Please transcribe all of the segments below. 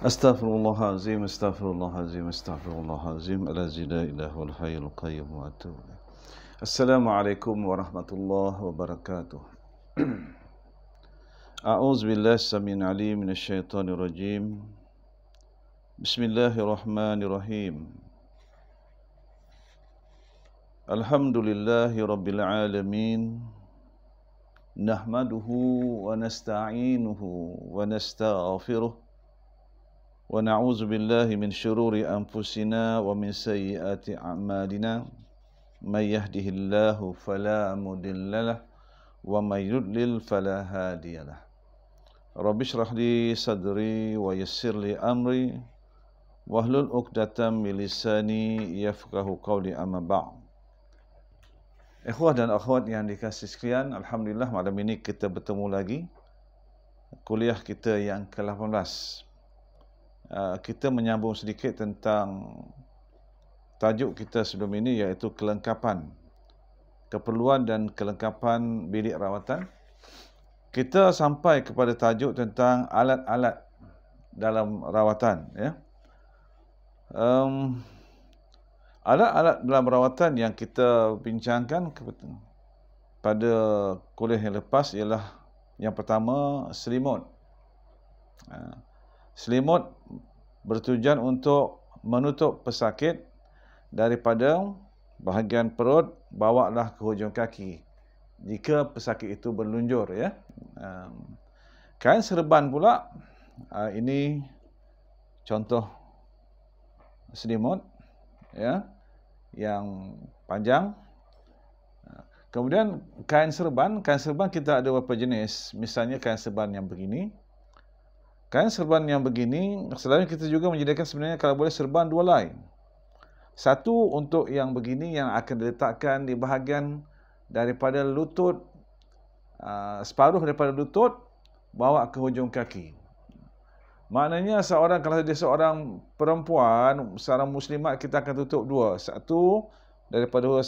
Astaghfirullahalazim, astaghfirullahalazim, astaghfirullahalazim, allazi la ilaha wal hayyul qayyum wa atubu ilaih. Assalamualaikum warahmatullahi wabarakatuh. A'udzu billahi samil alim minasyaitonir rajim. Bismillahirrahmanirrahim. Alhamdulillahi rabbil alamin. Nahmaduhu wa nasta'inuhu wa nastaghfiruh. Wa na'udzu billahi min syururi anfusina wa min sayyiati a'malina. May yahdihillahu fala mudhillalah wa may yudlil fala hadiyalah. Rabbi shrah li sadri wa yassir li amri wahlul 'uqdatam min lisani yafqahu qawli, amma ba'd. Ikhwah dan akhwat yang dikasihi sekalian, alhamdulillah malam ini kita bertemu lagi kuliah kita yang ke-18. Kita menyambung sedikit tentang tajuk kita sebelum ini, iaitu kelengkapan, keperluan dan kelengkapan bilik rawatan. Kita sampai kepada tajuk tentang alat-alat dalam rawatan, ya. Alat-alat dalam rawatan yang kita bincangkan pada kuliah yang lepas ialah yang pertama, selimut. Selimut bertujuan untuk menutup pesakit daripada bahagian perut bawalah ke hujung kaki jika pesakit itu berlunjur, ya. Kain serban pula, ini contoh selimut, ya, yang panjang. Kemudian kain serban kita ada beberapa jenis. Misalnya kain serban yang begini. Kain serban yang begini, selain kita juga menyediakan sebenarnya kalau boleh serban dua lain. Satu untuk yang begini yang akan diletakkan di bahagian daripada lutut, separuh daripada lutut bawa ke hujung kaki. Maknanya kalau dia seorang perempuan, seorang muslimat, kita akan tutup dua. Satu daripada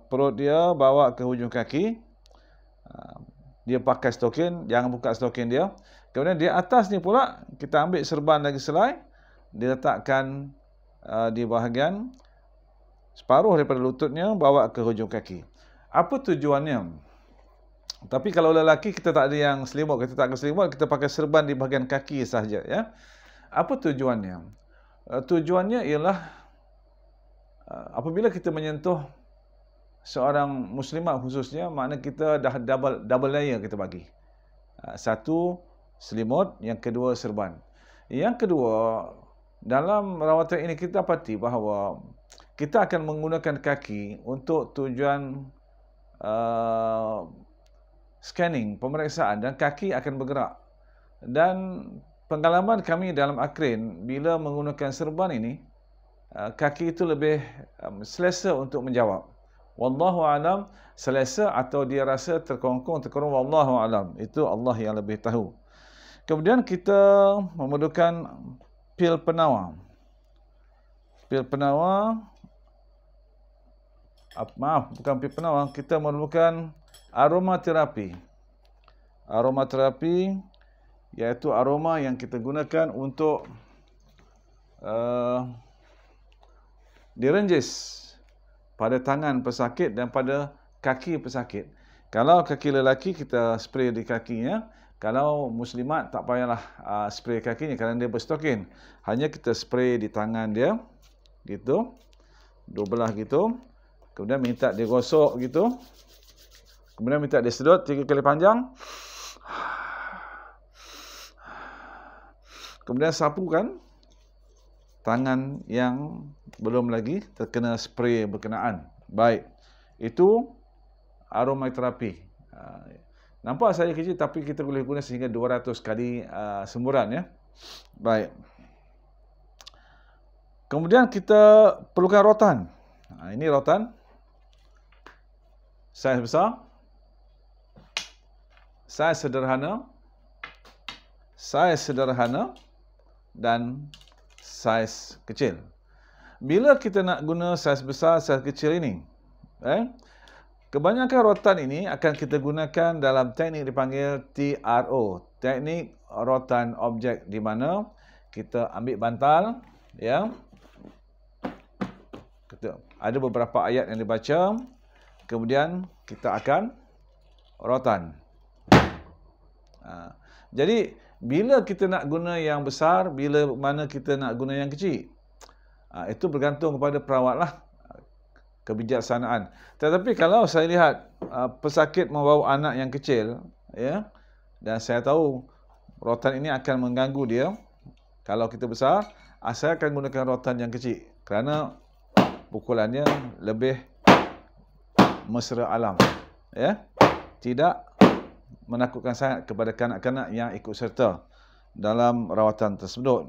perut dia bawa ke hujung kaki. Dia pakai stokin, jangan buka stokin dia. Kemudian di atas ni pula kita ambil serban lagi selai, diletakkan di bahagian separuh daripada lututnya bawa ke hujung kaki. Apa tujuannya? Tapi kalau lelaki kita tak ada yang selimut, kita tak ada selimut, kita pakai serban di bahagian kaki sahaja, ya. Apa tujuannya? Tujuannya ialah apabila kita menyentuh seorang muslimat khususnya, makna kita dah double layer kita bagi. Satu selimut, yang kedua serban. Yang kedua, dalam rawatan ini kita dapati bahawa kita akan menggunakan kaki untuk tujuan scanning, pemeriksaan, dan kaki akan bergerak. Dan pengalaman kami dalam akrin, bila menggunakan serban ini, kaki itu lebih selesa untuk menjawab. Wallahu alam, selesa atau dia rasa terkongkong, wallahu alam. Itu Allah yang lebih tahu. Kemudian kita memerlukan pil penawar. Pil penawar, bukan pil penawar, kita memerlukan aromaterapi. Aromaterapi iaitu aroma yang kita gunakan untuk direnjis pada tangan pesakit dan pada kaki pesakit. Kalau kaki lelaki kita spray di kakinya, kalau muslimat tak payahlah spray kakinya kerana dia berstokin. Hanya kita spray di tangan dia gitu, dua belah gitu. Kemudian minta dia gosok gitu. Kemudian minta dia sedut 3 kali panjang. Kemudian sapukan tangan yang belum lagi terkena spray berkenaan. Baik. Itu aromaterapi. Nampak saya kecil, tapi kita boleh guna sehingga 200 kali semburan, ya. Baik. Kemudian kita perlukan rotan. Ini rotan. Saiz besar. Saiz sederhana. Saiz sederhana. Dan saiz kecil. Bila kita nak guna saiz besar, saiz kecil ini, kebanyakan rotan ini akan kita gunakan dalam teknik dipanggil TRO, teknik rotan objek, di mana kita ambil bantal, ya. Ada beberapa ayat yang dibaca, kemudian kita akan rawatan. Jadi bila kita nak guna yang besar, bila mana kita nak guna yang kecil, itu bergantung kepada perawat lah, kebijaksanaan. Tetapi kalau saya lihat pesakit membawa anak yang kecil, ya, dan saya tahu rawatan ini akan mengganggu dia, kalau kita besar, saya akan gunakan rawatan yang kecil kerana pukulannya lebih mesra alam, ya, tidak menakutkan sangat kepada kanak-kanak yang ikut serta dalam rawatan tersebut.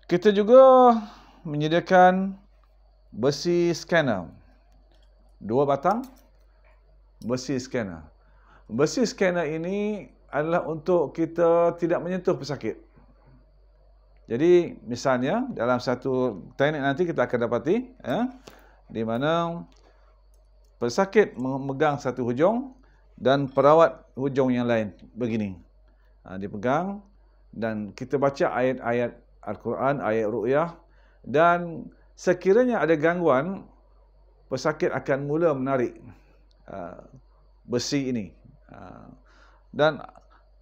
Kita juga menyediakan besi scanner, 2 batang besi scanner. Besi scanner ini adalah untuk kita tidak menyentuh pesakit. Jadi misalnya dalam satu teknik nanti kita akan dapati, di mana pesakit memegang satu hujung dan perawat hujung yang lain begini. Dipegang dan kita baca ayat-ayat Al-Quran, ayat ru'yah, dan sekiranya ada gangguan, pesakit akan mula menarik besi ini. Dan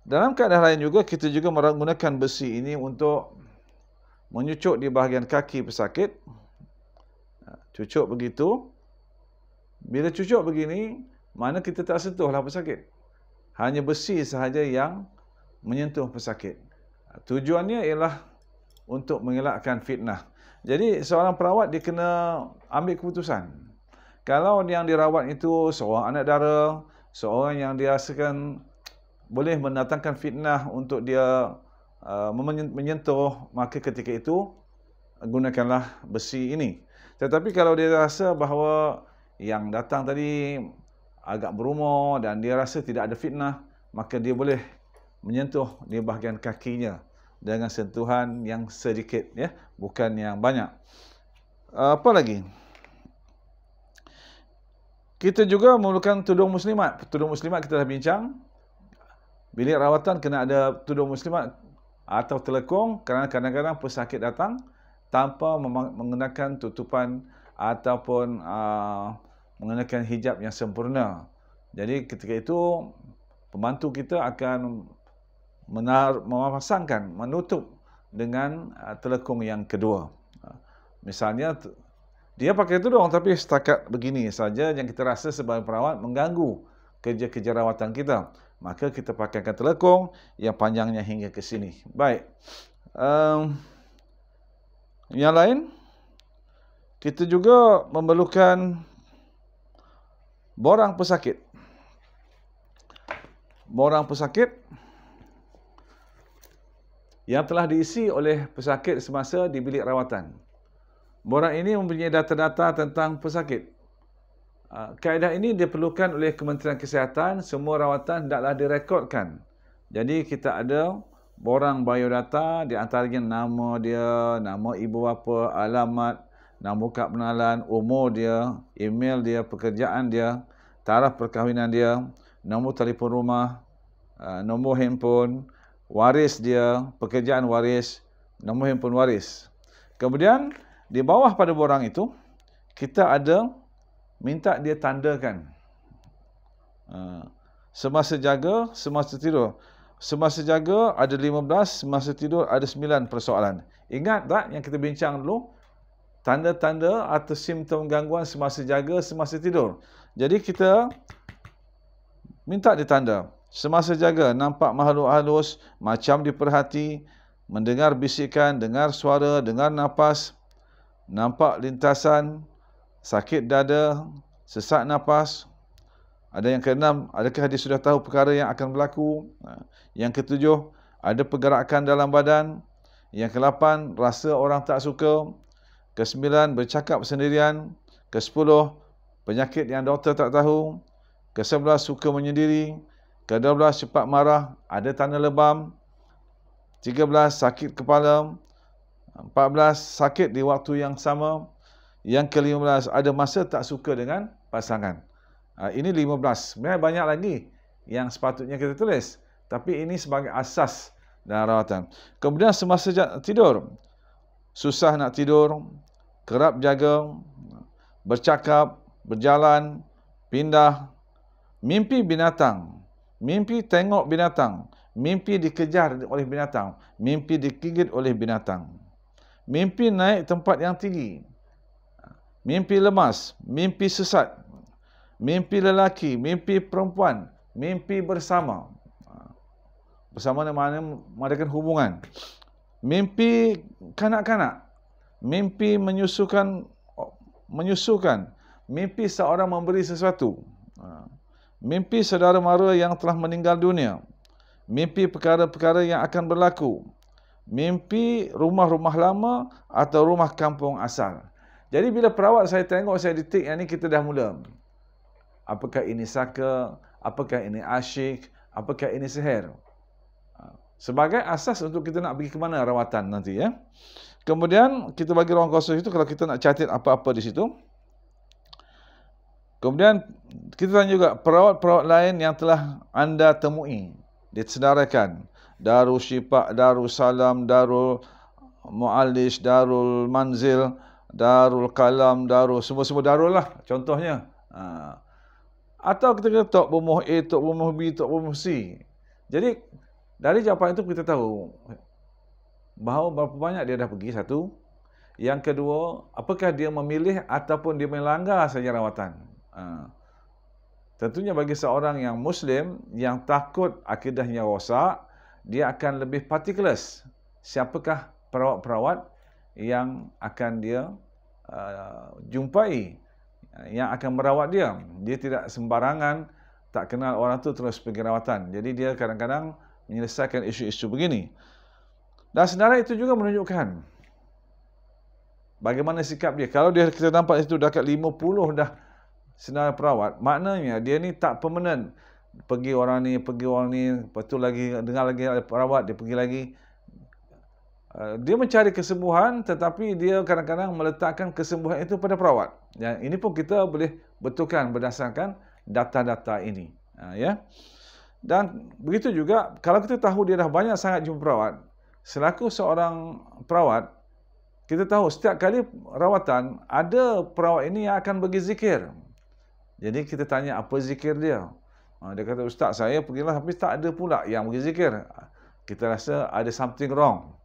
dalam keadaan lain juga kita juga menggunakan besi ini untuk menyucuk di bahagian kaki pesakit. Cucuk begitu. Bila cucuk begini, mana kita tak sentuhlah pesakit. Hanya besi sahaja yang menyentuh pesakit. Tujuannya ialah untuk mengelakkan fitnah. Jadi seorang perawat dia kena ambil keputusan. Kalau yang dirawat itu seorang anak dara, seorang yang dirasakan boleh mendatangkan fitnah untuk dia menyentuh, maka ketika itu gunakanlah besi ini. Tetapi kalau dia rasa bahawa yang datang tadi agak berumur dan dia rasa tidak ada fitnah, maka dia boleh menyentuh di bahagian kakinya dengan sentuhan yang sedikit, ya, bukan yang banyak. Apa lagi? Kita juga memerlukan tudung muslimat. Tudung muslimat kita dah bincang. Bilik rawatan kena ada tudung muslimat atau telekung kerana kadang-kadang pesakit datang tanpa menggunakan tutupan ataupun menggunakan hijab yang sempurna. Jadi ketika itu pembantu kita akan memasangkan, menutup dengan telekung yang kedua. Misalnya dia pakai tudung tapi setakat begini saja yang kita rasa sebagai perawat mengganggu kerja-kerja rawatan kita, maka kita pakaikan telekung yang panjangnya hingga ke sini. Baik. Yang lain, kita juga memerlukan borang pesakit. Borang pesakit yang telah diisi oleh pesakit semasa di bilik rawatan. Borang ini mempunyai data-data tentang pesakit. Kaedah ini diperlukan oleh Kementerian Kesihatan. Semua rawatan hendaklah direkodkan. Jadi kita ada borang biodata, di antaranya nama dia, nama ibu bapa, alamat, nama kad pengenalan, umur dia, email dia, pekerjaan dia, tarikh perkahwinan dia, nombor telefon rumah, nombor handphone, waris dia, pekerjaan waris, nombor handphone waris. Kemudian di bawah pada borang itu kita ada minta dia tandakan semasa jaga, semasa tidur. Semasa jaga ada 15, semasa tidur ada 9 persoalan. Ingat tak yang kita bincang dulu? Tanda-tanda atau simptom gangguan semasa jaga, semasa tidur. Jadi kita minta ditanda. Semasa jaga, nampak makhluk halus, macam diperhati, mendengar bisikan, dengar suara, dengar nafas, nampak lintasan, sakit dada, sesak nafas. Ada yang keenam, adakah dia sudah tahu perkara yang akan berlaku? Yang ketujuh, ada pergerakan dalam badan. Yang ke-8, rasa orang tak suka. Ke-9, bercakap sendirian. Ke-10, penyakit yang doktor tak tahu. Ke-11, suka menyendiri. Ke-12, cepat marah, ada tanda lebam. 13, sakit kepala. 14, sakit di waktu yang sama. Yang ke-15, ada masa tak suka dengan pasangan. Ini 15. Sebenarnya banyak lagi yang sepatutnya kita tulis. Tapi ini sebagai asas dan rawatan. Kemudian semasa tidur, susah nak tidur, kerap jaga, bercakap, berjalan, pindah, mimpi binatang, mimpi tengok binatang, mimpi dikejar oleh binatang, mimpi digigit oleh binatang, mimpi naik tempat yang tinggi, mimpi lemas, mimpi sesat, mimpi lelaki, mimpi perempuan, mimpi bersama. Bersama mana mengadakan hubungan. Mimpi kanak-kanak, mimpi menyusukan, mimpi seorang memberi sesuatu, mimpi saudara mara yang telah meninggal dunia, mimpi perkara-perkara yang akan berlaku, mimpi rumah-rumah lama atau rumah kampung asal. Jadi bila perawat saya tengok, saya detik yang ni, kita dah mula. Apakah ini saka? Apakah ini asyik? Apakah ini sihir? Sebagai asas untuk kita nak pergi ke mana rawatan nanti, ya. Kemudian kita bagi ruang kosong itu kalau kita nak catat apa-apa di situ. Kemudian kita tanya juga perawat-perawat lain yang telah anda temui, disedarakan, Darul Syifa, Darul Salam, Darul Mu'alish, Darul Manzil, Darul Kalam, Darul, semua-semua Darul lah contohnya. Atau kita kata Tok Bumuh A, Tok Bumuh B, Tok Bumuh C. Jadi dari jawapan itu kita tahu bahawa berapa banyak dia dah pergi, satu. Yang kedua, apakah dia memilih ataupun dia melanggar saja rawatan. Tentunya bagi seorang yang Muslim yang takut akidahnya rosak, dia akan lebih particulars siapakah perawat-perawat yang akan dia jumpai, yang akan merawat dia. Dia tidak sembarangan, tak kenal orang tu terus pergi rawatan. Jadi dia kadang-kadang menyelesaikan isu-isu begini. Dan sebenarnya itu juga menunjukkan bagaimana sikap dia. Kalau kita nampak itu dekat 50 dah senarai perawat, maknanya dia ni tak permanent. Pergi orang ni, lepas tu lagi dengar lagi ada perawat, dia pergi lagi. Dia mencari kesembuhan, tetapi dia kadang-kadang meletakkan kesembuhan itu pada perawat. Yang ini pun kita boleh betulkan berdasarkan data-data ini. Ya. Dan begitu juga, kalau kita tahu dia dah banyak sangat jumpa perawat, selaku seorang perawat, kita tahu setiap kali rawatan, ada perawat ini yang akan bagi zikir. Jadi kita tanya apa zikir dia. Dia kata, Ustaz saya pergilah tapi tak ada pula yang bagi zikir. Kita rasa ada something wrong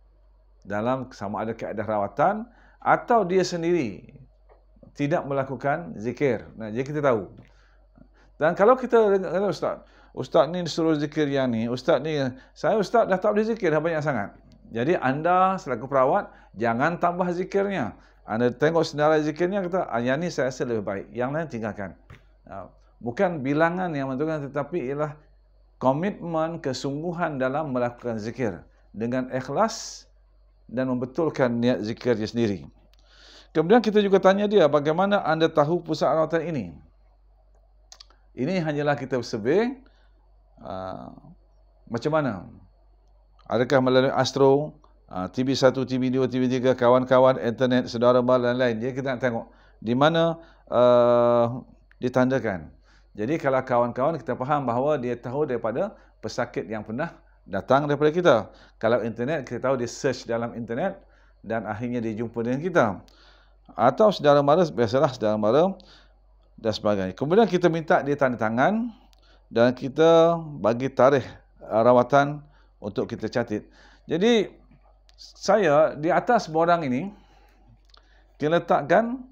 dalam sama ada keadaan rawatan atau dia sendiri tidak melakukan zikir. Jadi kita tahu. Dan kalau kita kata, Ustaz ni disuruh zikir yang ni, Ustaz ni, saya Ustaz dah tak boleh zikir, dah banyak sangat. Jadi anda selaku perawat, jangan tambah zikirnya. Anda tengok senarai zikirnya, kata, yang ni saya rasa lebih baik, yang lain tinggalkan. Bukan bilangan yang menentukan, tetapi ialah komitmen, kesungguhan dalam melakukan zikir. Dengan ikhlas dan membetulkan niat zikirnya sendiri. Kemudian kita juga tanya dia, bagaimana anda tahu pusat rawatan ini? Ini hanyalah kita survey. Macam mana? Adakah melalui Astro, TV1, TV2, TV3, kawan-kawan, internet, saudara mara dan lain. Jadi kita nak tengok di mana ditandakan. Jadi kalau kawan-kawan kita faham bahawa dia tahu daripada pesakit yang pernah datang daripada kita. Kalau internet, kita tahu dia search dalam internet dan akhirnya dia jumpa dengan kita. Atau saudara mara, biasalah saudara mara dan sebagainya. Kemudian kita minta dia tanda tangan dan kita bagi tarikh rawatan untuk kita catat. Jadi saya di atas borang ini kita letakkan,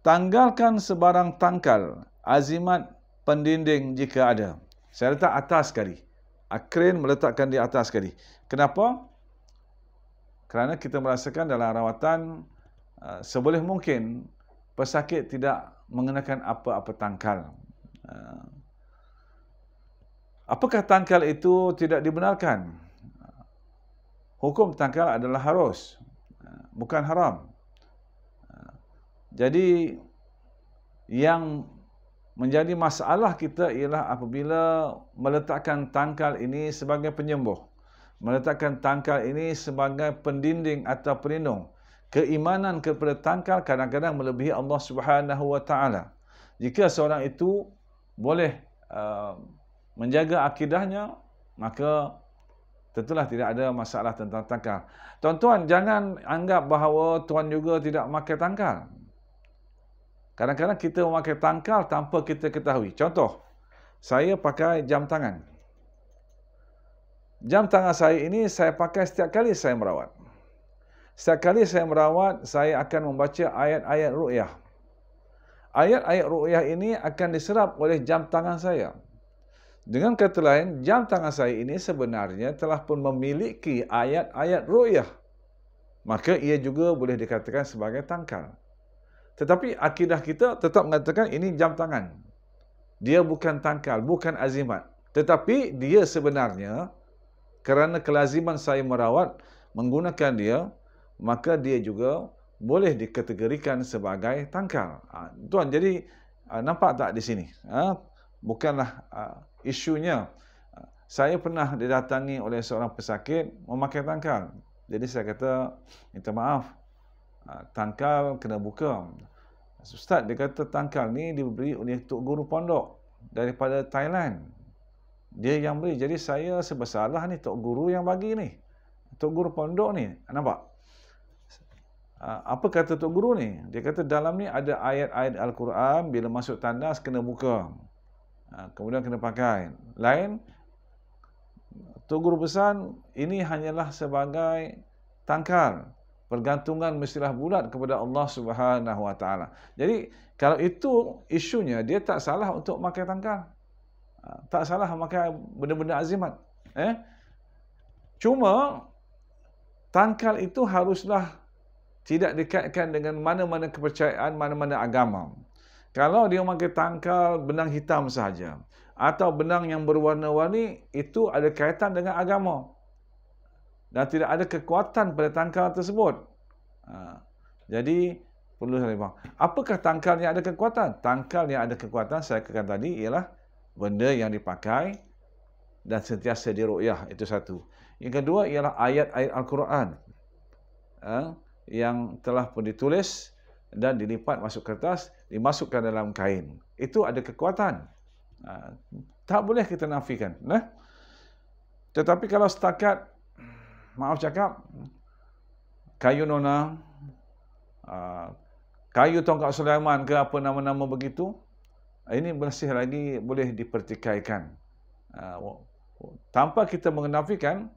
tanggalkan sebarang tangkal azimat pendinding jika ada. Saya letak atas sekali. Akrin meletakkan di atas sekali. Kenapa? Kerana kita merasakan dalam rawatan seboleh mungkin pesakit tidak mengenakan apa-apa tangkal. Apakah tangkal itu tidak dibenarkan? Hukum tangkal adalah harus, bukan haram. Jadi yang menjadi masalah kita ialah apabila meletakkan tangkal ini sebagai penyembuh, meletakkan tangkal ini sebagai pendinding atau pelindung. Keimanan kepada tangkal kadang-kadang melebihi Allah Subhanahu wa taala. Jika seorang itu boleh menjaga akidahnya, maka tentulah tidak ada masalah tentang tangkal. Tuan-tuan, jangan anggap bahawa tuan juga tidak memakai tangkal. Kadang-kadang kita memakai tangkal tanpa kita ketahui. Contoh, saya pakai jam tangan. Jam tangan saya ini saya pakai setiap kali saya merawat. Setiap kali saya merawat, saya akan membaca ayat-ayat ru'yah. Ayat-ayat ru'yah ini akan diserap oleh jam tangan saya. Dengan kata lain, jam tangan saya ini sebenarnya telah pun memiliki ayat-ayat ru'yah. Maka ia juga boleh dikatakan sebagai tangkal. Tetapi akidah kita tetap mengatakan ini jam tangan. Dia bukan tangkal, bukan azimat. Tetapi dia sebenarnya, kerana kelaziman saya merawat menggunakan dia, maka dia juga boleh dikategorikan sebagai tangkal. Tuan, jadi nampak tak di sini? Bukanlah isunya. Saya pernah didatangi oleh seorang pesakit memakai tangkal. Jadi saya kata, minta maaf, tangkal kena buka. Ustaz, dia kata tangkal ni diberi oleh Tok Guru Pondok daripada Thailand. Dia yang beri. Jadi saya sebersalah ni, Tok Guru yang bagi ni. Tok Guru Pondok ni. Nampak? Apa kata Tok Guru ni? Dia kata dalam ni ada ayat-ayat Al-Quran, bila masuk tandas kena buka. Kemudian kena pakai. Lain, Tok Guru pesan, ini hanyalah sebagai tangkal. Pergantungan mestilah bulat kepada Allah Subhanahu Wa Taala. Jadi, kalau itu isunya, dia tak salah untuk pakai tangkal. Tak salah memakai benda-benda azimat. Cuma, tangkal itu haruslah tidak dikaitkan dengan mana-mana kepercayaan, mana-mana agama. Kalau dia memakai tangkal benang hitam sahaja, atau benang yang berwarna-warni, itu ada kaitan dengan agama. Dan tidak ada kekuatan pada tangkal tersebut. Jadi, perlu saya faham. Apakah tangkal yang ada kekuatan? Tangkal yang ada kekuatan, saya katakan tadi, ialah benda yang dipakai dan sentiasa diru'yah. Itu satu. Yang kedua ialah ayat-ayat Al-Quran. Yang telah pun ditulis dan dilipat masuk kertas, dimasukkan dalam kain. Itu ada kekuatan. Tak boleh kita nafikan. Tetapi kalau setakat, maaf cakap, kayu nona, kayu tongkat Sulaiman ke apa nama-nama begitu, ini masih lagi boleh dipertikaikan. Tanpa kita menafikan,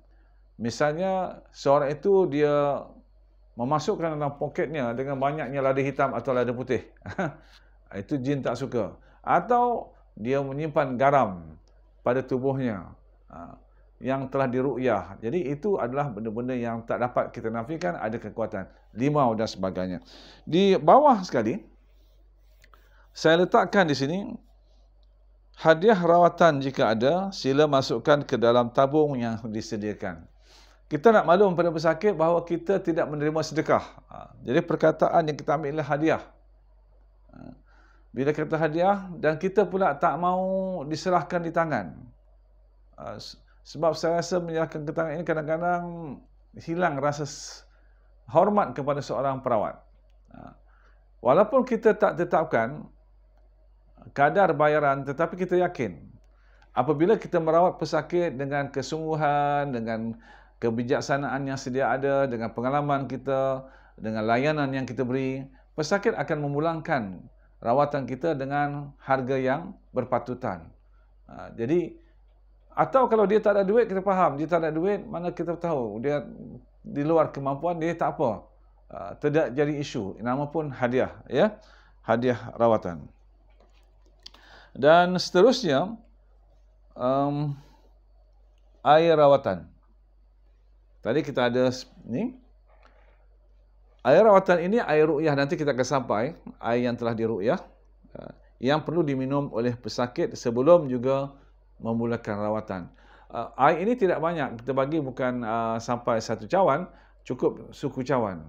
misalnya seorang itu dia memasukkan dalam poketnya dengan banyaknya lada hitam atau lada putih. Itu jin tak suka. Atau dia menyimpan garam pada tubuhnya yang telah diru'yah. Jadi itu adalah benda-benda yang tak dapat kita nafikan, ada kekuatan. Limau dan sebagainya. Di bawah sekali, saya letakkan di sini, hadiah rawatan jika ada, sila masukkan ke dalam tabung yang disediakan. Kita nak maklum pada pesakit bahawa kita tidak menerima sedekah. Jadi perkataan yang kita ambil adalah hadiah. Bila kata hadiah, dan kita pula tak mau diserahkan di tangan. Sebab saya rasa menyerahkan ke tangan ini kadang-kadang hilang rasa hormat kepada seorang perawat. Walaupun kita tak tetapkan kadar bayaran, tetapi kita yakin apabila kita merawat pesakit dengan kesungguhan, dengan kebijaksanaan yang sedia ada, dengan pengalaman kita, dengan layanan yang kita beri, pesakit akan memulangkan rawatan kita dengan harga yang berpatutan. Jadi, atau kalau dia tak ada duit, kita faham. Dia tak ada duit, mana kita tahu. Dia di luar kemampuan, dia tak apa. Tidak jadi isu. Nama pun hadiah. Ya, hadiah rawatan. Dan seterusnya, air rawatan. Tadi kita ada ni. Air rawatan ini air ru'yah, nanti kita akan sampai air yang telah diru'yah, yang perlu diminum oleh pesakit sebelum juga memulakan rawatan. Air ini tidak banyak, kita bagi bukan sampai 1 cawan, cukup suku cawan.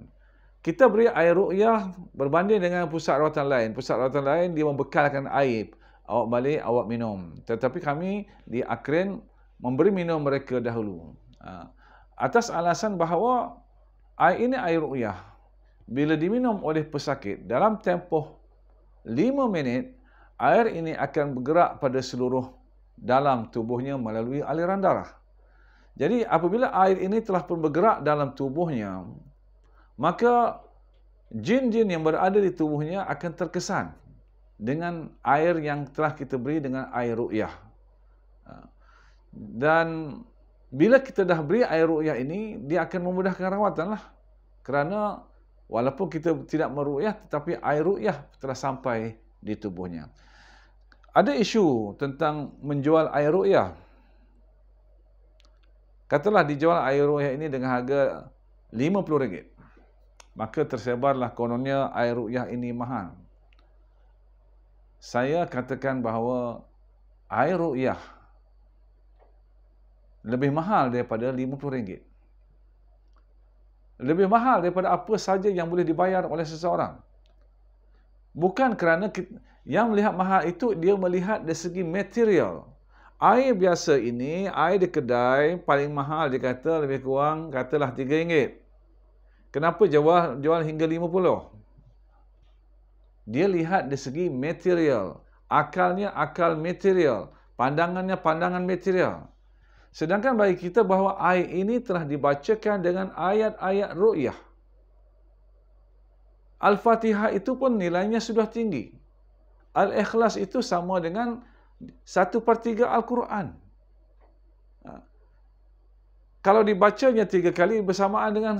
Kita beri air ru'yah berbanding dengan pusat rawatan lain. Pusat rawatan lain dia membekalkan air, awak balik, awak minum. Tetapi kami di Akren memberi minum mereka dahulu. Atas alasan bahawa air ini air ru'yah. Bila diminum oleh pesakit, dalam tempoh 5 minit, air ini akan bergerak pada seluruh dalam tubuhnya melalui aliran darah. Jadi apabila air ini telah pun bergerak dalam tubuhnya, maka jin-jin yang berada di tubuhnya akan terkesan dengan air yang telah kita beri dengan air ru'yah. Dan bila kita dah beri air ru'yah ini, dia akan memudahkan rawatan lah. Kerana walaupun kita tidak meru'yah, tetapi air ru'yah telah sampai di tubuhnya. Ada isu tentang menjual air ru'yah. Katalah dijual air ru'yah ini dengan harga RM50. Maka tersebarlah kononnya air ru'yah ini mahal. Saya katakan bahawa air ru'yah lebih mahal daripada RM50. Lebih mahal daripada apa saja yang boleh dibayar oleh seseorang. Bukan kerana yang melihat mahal itu, dia melihat dari segi material. Air biasa ini, air di kedai paling mahal dia kata lebih kurang katalah RM3. Kenapa jual hingga RM50? Dia lihat dari segi material. Akalnya akal material. Pandangannya pandangan material. Sedangkan bagi kita bahawa air ini telah dibacakan dengan ayat-ayat ru'yah. Al-Fatihah itu pun nilainya sudah tinggi. Al-Ikhlas itu sama dengan 1/3 Al-Quran. Kalau dibacanya 3 kali bersamaan dengan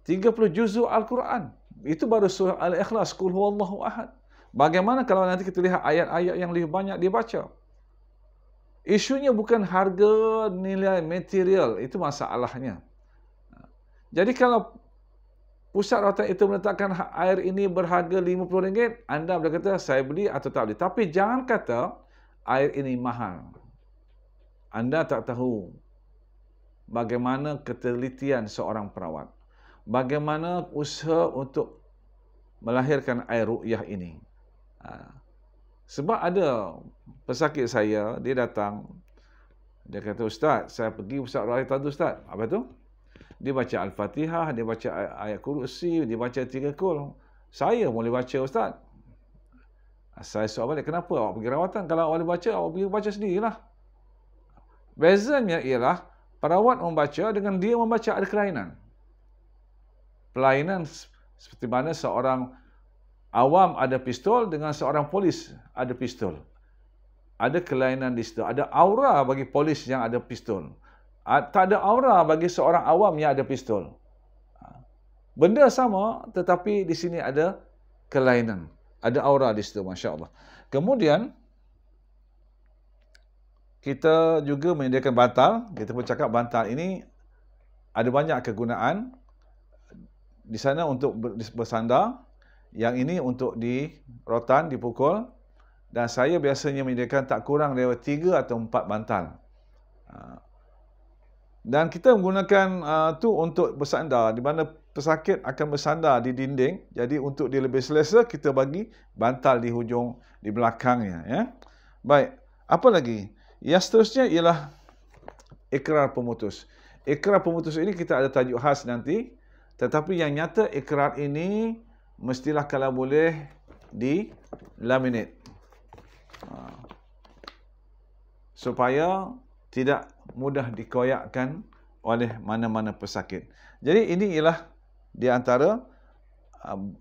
30 juzuk Al-Quran. Itu baru surah Al-Ikhlas, Qul huwallahu ahad. Bagaimana kalau nanti kita lihat ayat-ayat yang lebih banyak dibaca? Isunya bukan harga nilai material, itu masalahnya. Jadi kalau pusat rawatan itu menetapkan air ini berharga RM50, anda boleh kata saya beli atau tak beli. Tapi jangan kata air ini mahal. Anda tak tahu bagaimana ketelitian seorang perawat. Bagaimana usaha untuk melahirkan air ru'yah ini. Sebab ada pesakit saya, dia datang, dia kata, Ustaz, saya pergi pusat rawatan tu Ustaz. Apa tu? Dia baca Al-Fatihah, dia baca ayat kursi, dia baca 3 kul. Saya boleh baca Ustaz. Saya soal balik, kenapa awak pergi rawatan? Kalau awak boleh baca, awak pergi baca sendirilah. Bezanya ialah, perawat membaca dengan dia membaca ada kelainan. Pelainan seperti mana seorang awam ada pistol dengan seorang polis ada pistol. Ada kelainan di situ. Ada aura bagi polis yang ada pistol. Tak ada aura bagi seorang awam yang ada pistol. Benda sama, tetapi di sini ada kelainan. Ada aura di situ, Masya Allah. Kemudian, kita juga menyediakan bantal. Kita pun cakap bantal ini ada banyak kegunaan. Di sana untuk bersandar. Yang ini untuk di rotan, dipukul. Dan saya biasanya menyediakan tak kurang daripada 3 atau 4 bantal. Dan kita menggunakan tu untuk bersandar, di mana pesakit akan bersandar di dinding. Jadi untuk dia lebih selesa, kita bagi bantal di hujung, di belakangnya. Ya. Baik, apa lagi? Yang seterusnya ialah ikrar pemutus. Ikrar pemutus ini kita ada tajuk khas nanti. Tetapi yang nyata ikrar ini mestilah kalau boleh di laminate. Supaya tidak mudah dikoyakkan oleh mana-mana pesakit. Jadi ini ialah di antara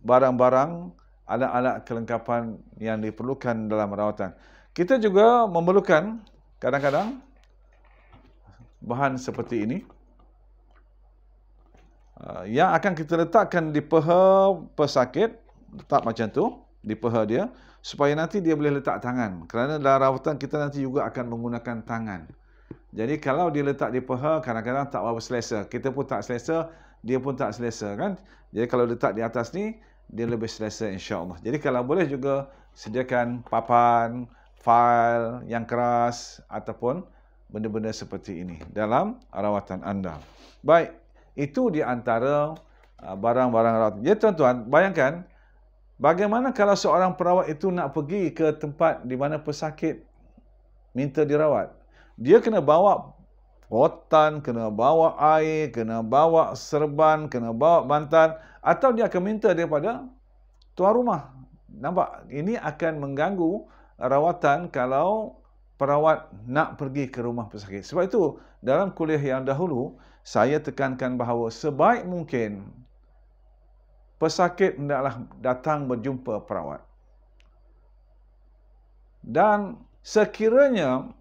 barang-barang, alat-alat kelengkapan yang diperlukan dalam rawatan. Kita juga memerlukan kadang-kadang bahan seperti ini. Yang akan kita letakkan di peha pesakit, letak macam tu, di peha dia, supaya nanti dia boleh letak tangan. Kerana dalam rawatan kita nanti juga akan menggunakan tangan. Jadi kalau dia letak di peha, kadang-kadang tak berapa selesa. Kita pun tak selesa, dia pun tak selesa kan. Jadi kalau letak di atas ni, dia lebih selesa insya-Allah. Jadi kalau boleh juga sediakan papan, fail yang keras ataupun benda-benda seperti ini dalam rawatan anda. Baik, itu di antara barang-barang rawatan. Ya tuan-tuan, bayangkan bagaimana kalau seorang perawat itu nak pergi ke tempat di mana pesakit minta dirawat. Dia kena bawa rotan, kena bawa air, kena bawa serban, kena bawa bantal, atau dia akan minta daripada tuan rumah. Nampak? Ini akan mengganggu rawatan kalau perawat nak pergi ke rumah pesakit. Sebab itu, dalam kuliah yang dahulu, saya tekankan bahawa sebaik mungkin pesakit hendaklah datang berjumpa perawat. Dan sekiranya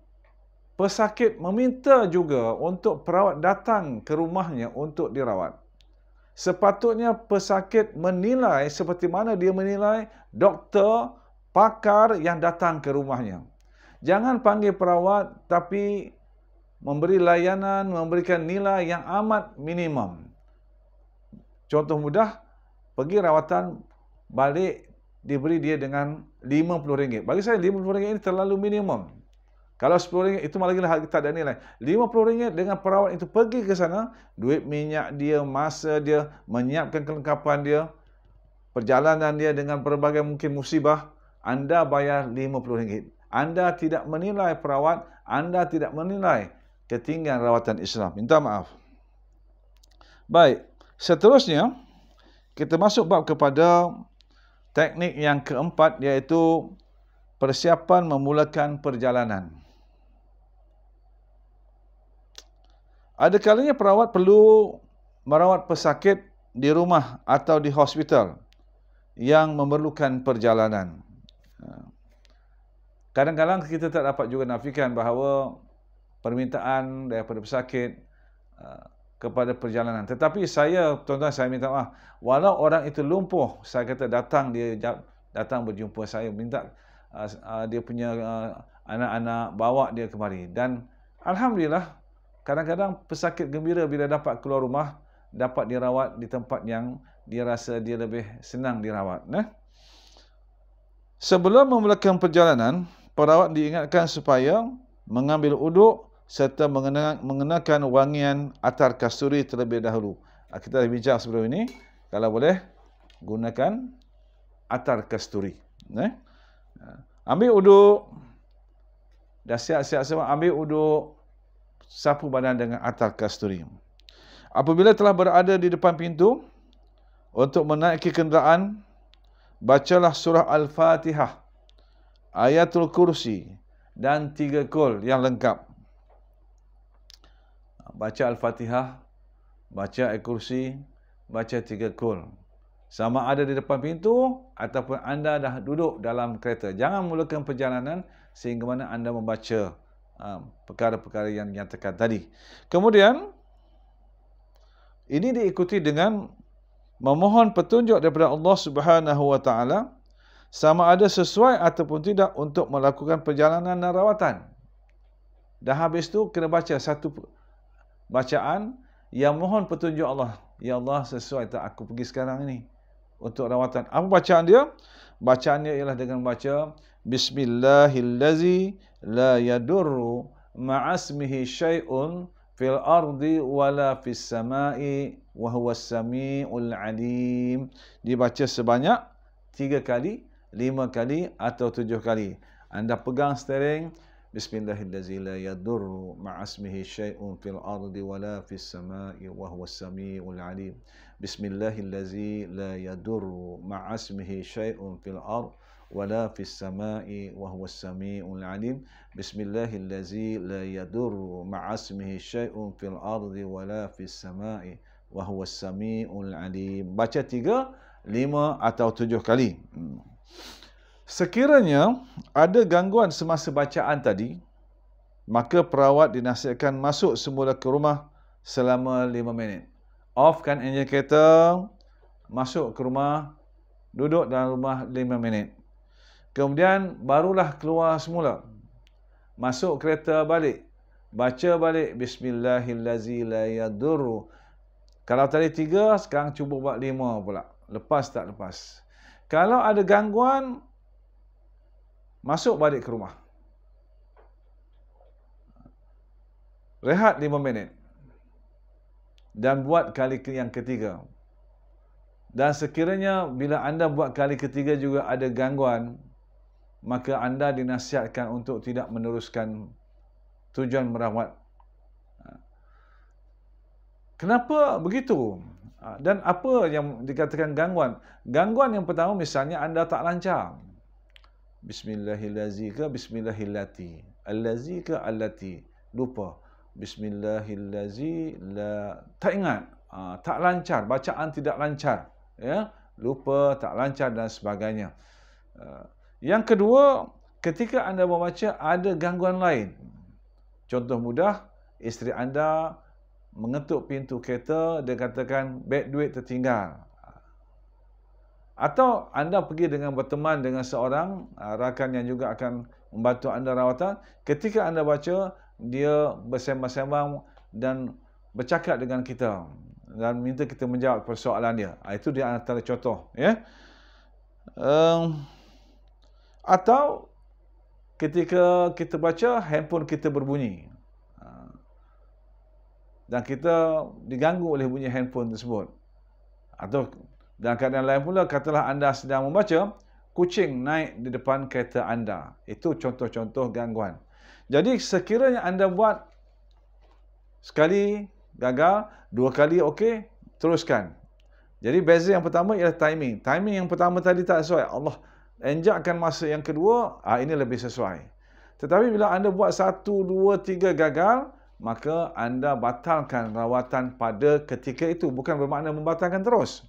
pesakit meminta juga untuk perawat datang ke rumahnya untuk dirawat, sepatutnya pesakit menilai seperti mana dia menilai doktor, pakar yang datang ke rumahnya. Jangan panggil perawat tapi memberi layanan, memberikan nilai yang amat minimum. Contoh mudah, pergi rawatan, balik diberi dia dengan RM50. Bagi saya RM50 ini terlalu minimum. Kalau RM10 itu malah lagi tak ada nilai. RM50 dengan perawat itu pergi ke sana, duit minyak dia, masa dia, menyiapkan kelengkapan dia, perjalanan dia dengan berbagai mungkin musibah, anda bayar RM50. Anda tidak menilai perawat, anda tidak menilai ketinggian rawatan Islam. Minta maaf. Baik, seterusnya kita masuk bab kepada teknik yang keempat, iaitu persiapan memulakan perjalanan. Ada kalanya perawat perlu merawat pesakit di rumah atau di hospital yang memerlukan perjalanan. Kadang-kadang kita tak dapat juga nafikan bahawa permintaan daripada pesakit kepada perjalanan. Tetapi saya, tuan-tuan, saya minta maaf. Walau orang itu lumpuh, saya kata datang, dia datang berjumpa saya, minta dia punya anak-anak, bawa dia kemari. Dan Alhamdulillah, kadang-kadang pesakit gembira bila dapat keluar rumah, dapat dirawat di tempat yang dia rasa dia lebih senang dirawat. Sebelum memulakan perjalanan, perawat diingatkan supaya mengambil uduk serta mengenakan wangian atar kasturi terlebih dahulu. Kita dah bincang sebelum ini, kalau boleh gunakan atar kasturi. Ambil uduk, dah siap-siap semua, ambil uduk, sapu badan dengan atar kasturi. Apabila telah berada di depan pintu untuk menaiki kenderaan, bacalah surah Al-Fatihah, Ayatul Kursi dan 3 qul yang lengkap. Baca Al-Fatihah, baca Ayatul Kursi, baca 3 qul. Sama ada di depan pintu ataupun anda dah duduk dalam kereta. Jangan mulakan perjalanan sehingga mana anda membaca perkara-perkara yang dinyatakan tadi. Kemudian, ini diikuti dengan memohon petunjuk daripada Allah Subhanahu Wa Taala, sama ada sesuai ataupun tidak untuk melakukan perjalanan dan rawatan. Dah habis tu kena baca satu bacaan yang mohon petunjuk Allah. Ya Allah, sesuai tak aku pergi sekarang ini untuk rawatan. Apa bacaan dia? Bacaan dia ialah dengan baca Bismillahillazi la yadurru ma'asmihi syai'un fil ardi wala fis sama'i wa huwas sami'ul alim. Dibaca sebanyak 3 kali, 5 kali atau 7 kali. Anda pegang steering, Bismillahillazi la yadurru ma'asmihi syai'un fil ardi wala fis sama'i wa huwas sami'ul alim. Bismillahillazi la yadurru ma'asmihi syai'un fil ardi wala fis sama'i wa huwas sami'ul alim. Bismillahillazi la yadurru ma'asmihi syai'un fil ardi wala fis sama'i wa huwas sami'ul alim. Baca 3, 5 atau 7 kali. Sekiranya ada gangguan semasa bacaan tadi, maka perawat dinasihatkan masuk semula ke rumah selama 5 minit. Offkan enjin kereta, masuk ke rumah, duduk dalam rumah 5 minit. Kemudian barulah keluar semula. Masuk kereta balik, baca balik Bismillahillazi la yadurru. Kalau tadi 3, sekarang cuba buat 5 pula. Lepas tak lepas. Kalau ada gangguan, masuk balik ke rumah. Rehat 5 minit. Dan buat kali yang ketiga. Dan sekiranya bila anda buat kali ketiga juga ada gangguan, maka anda dinasihatkan untuk tidak meneruskan tujuan merawat. Kenapa begitu? Dan apa yang dikatakan gangguan? Gangguan yang pertama misalnya anda tak lancar. Bismillahillazi ke Bismillahillati? Allazi ke allati? Lupa. Bismillahillazi la, tak ingat. Tak lancar, bacaan tidak lancar, ya, lupa, tak lancar dan sebagainya. Yang kedua, ketika anda membaca ada gangguan lain. Contoh mudah, isteri anda mengetuk pintu kereta, dia katakan beg duit tertinggal. Atau anda pergi dengan berteman dengan seorang rakan yang juga akan membantu anda rawatan. Ketika anda baca, dia bersembang-sembang dan bercakap dengan kita dan minta kita menjawab persoalan dia. Itu dia antara contoh, ya. Atau ketika kita baca, handphone kita berbunyi dan kita diganggu oleh bunyi handphone tersebut. Atau dalam keadaan lain pula, katalah anda sedang membaca, kucing naik di depan kereta anda. Itu contoh-contoh gangguan. Jadi sekiranya anda buat sekali gagal, dua kali okey, teruskan. Jadi beza yang pertama ialah timing. Timing yang pertama tadi tak sesuai. Allah enjakkan masa yang kedua, ini lebih sesuai. Tetapi bila anda buat 1, 2, 3 gagal, maka anda batalkan rawatan pada ketika itu. Bukan bermakna membatalkan terus.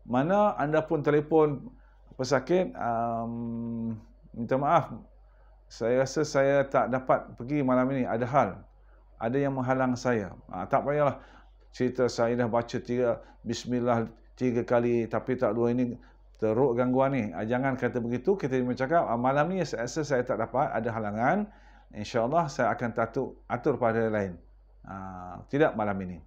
Mana anda pun telefon pesakit, minta maaf, saya rasa saya tak dapat pergi malam ini, ada hal, ada yang menghalang saya. Tak payahlah cerita saya dah baca Bismillah 3 kali tapi tak 2, ini teruk gangguan ni. Jangan kata begitu. Kita bercakap, malam ni saya rasa saya tak dapat, ada halangan, InsyaAllah saya akan atur pada lain. Tidak malam ini.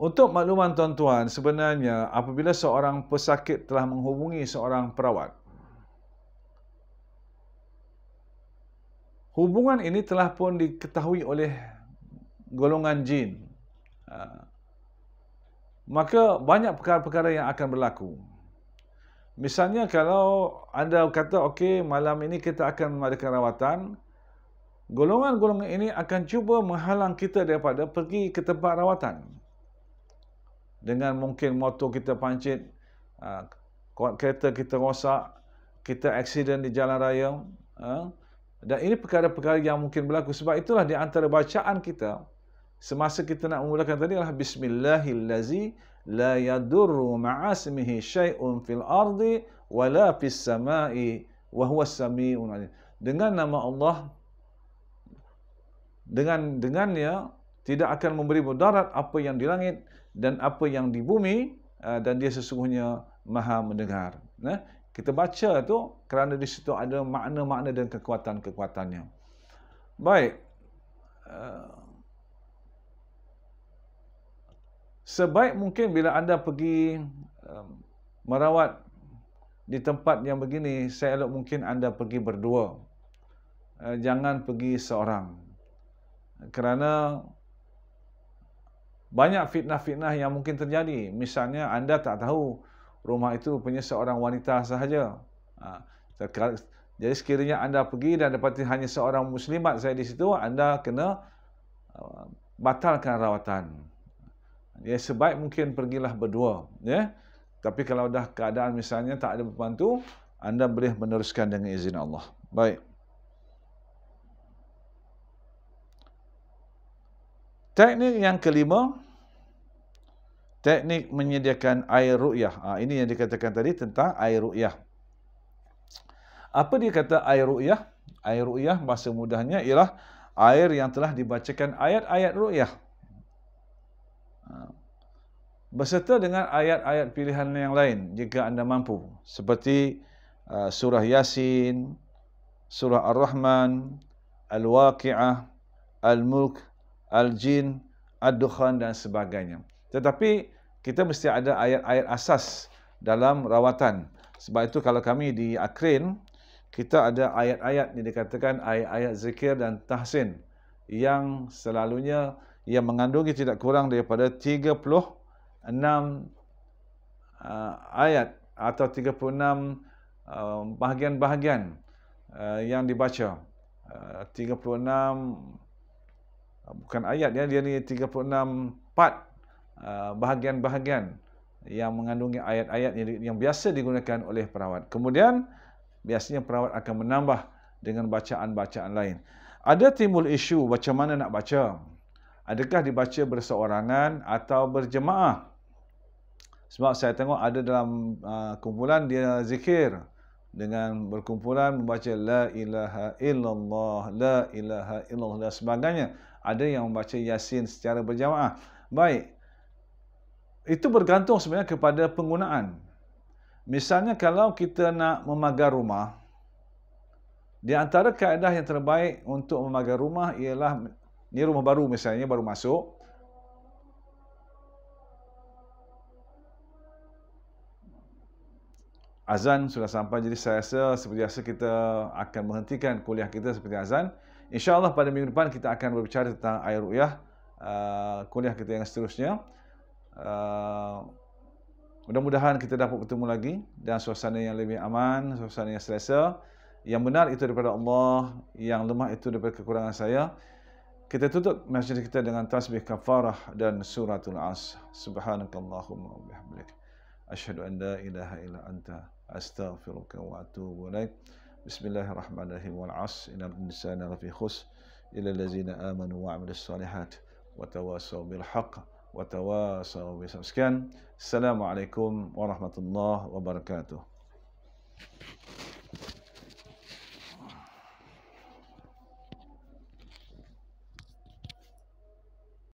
Untuk makluman tuan-tuan, sebenarnya apabila seorang pesakit telah menghubungi seorang perawat, hubungan ini telah pun diketahui oleh golongan jin. Maka banyak perkara-perkara yang akan berlaku. Misalnya kalau anda kata, okey, malam ini kita akan mengadakan rawatan, golongan-golongan ini akan cuba menghalang kita daripada pergi ke tempat rawatan. Dengan mungkin motor kita pancit, kereta kita rosak, kita aksiden di jalan raya. Dan ini perkara-perkara yang mungkin berlaku. Sebab itulah di antara bacaan kita, semasa kita nak memulakan tadi adalah Bismillahillazi la yadurru ma'asmihi syai'un fil ardi wala fis sama'i wa huwas sami'un alim. Dengan nama Allah, dengannya tidak akan memberi mudarat apa yang di langit dan apa yang di bumi, dan dia sesungguhnya maha mendengar. Kita baca tu kerana di situ ada makna-makna dan kekuatan-kekuatannya. Baik. Sebaik mungkin bila anda pergi merawat di tempat yang begini, saya elok mungkin anda pergi berdua. Jangan pergi seorang. Kerana banyak fitnah-fitnah yang mungkin terjadi. Misalnya anda tak tahu rumah itu punya seorang wanita sahaja. Jadi sekiranya anda pergi dan dapati hanya seorang muslimat saya di situ, anda kena batalkan rawatan. Ya, sebaik mungkin pergilah berdua. Ya. Tapi kalau dah keadaan misalnya tak ada pembantu, anda boleh meneruskan dengan izin Allah. Baik. Teknik yang kelima, teknik menyediakan air ru'yah. Ini yang dikatakan tadi tentang air ru'yah. Apa dia kata air ru'yah? Air ru'yah bahasa mudahnya ialah air yang telah dibacakan ayat-ayat ru'yah. Beserta dengan ayat-ayat pilihan yang lain jika anda mampu. Seperti surah Yasin, surah Ar-Rahman, Al-Waqi'ah, Al-Mulk, Al-Jin, Ad-Dukhan dan sebagainya. Tetapi kita mesti ada ayat-ayat asas dalam rawatan. Sebab itu kalau kami di Akrin, kita ada ayat-ayat yang dikatakan ayat-ayat zikir dan tahsin yang selalunya yang mengandungi tidak kurang daripada 36 ayat atau 36 bahagian-bahagian yang dibaca. 36 bukan ayat ya, dia ni 36 part, bahagian-bahagian yang mengandungi ayat-ayat yang biasa digunakan oleh perawat. Kemudian biasanya perawat akan menambah dengan bacaan-bacaan lain. Ada timbul isu macam mana nak baca. Adakah dibaca berseorangan atau berjemaah? Sebab saya tengok ada dalam kumpulan dia zikir dengan berkumpulan membaca la ilaha illallah, la ilaha illallah dan sebagainya. Ada yang membaca Yasin secara berjamaah. Baik. Itu bergantung sebenarnya kepada penggunaan. Misalnya kalau kita nak memagar rumah, di antara kaedah yang terbaik untuk memagar rumah ialah, ni rumah baru misalnya, baru masuk. Azan sudah sampai, jadi saya rasa seperti biasa kita akan menghentikan kuliah kita seperti azan. InsyaAllah pada minggu depan kita akan berbicara tentang air ru'yah, kuliah kita yang seterusnya. Mudah-mudahan kita dapat bertemu lagi dan suasana yang lebih aman, suasana yang selesa. Yang benar itu daripada Allah, yang lemah itu daripada kekurangan saya. Kita tutup majlis kita dengan tasbih kafarah dan suratul As. Subhanakallahumma wa bihamdik, asyhadu an la ilaha illa anta, astaghfiruka wa atubu ilaik. Bismillahirrahmanirrahim. Wal 'asr, innal insana lafi khusr illa allazina amanu wa 'amilus solihat wa tawasaw bil haqq wa tawasaw bis sabr. Sekian. Assalamualaikum warahmatullahi wabarakatuh.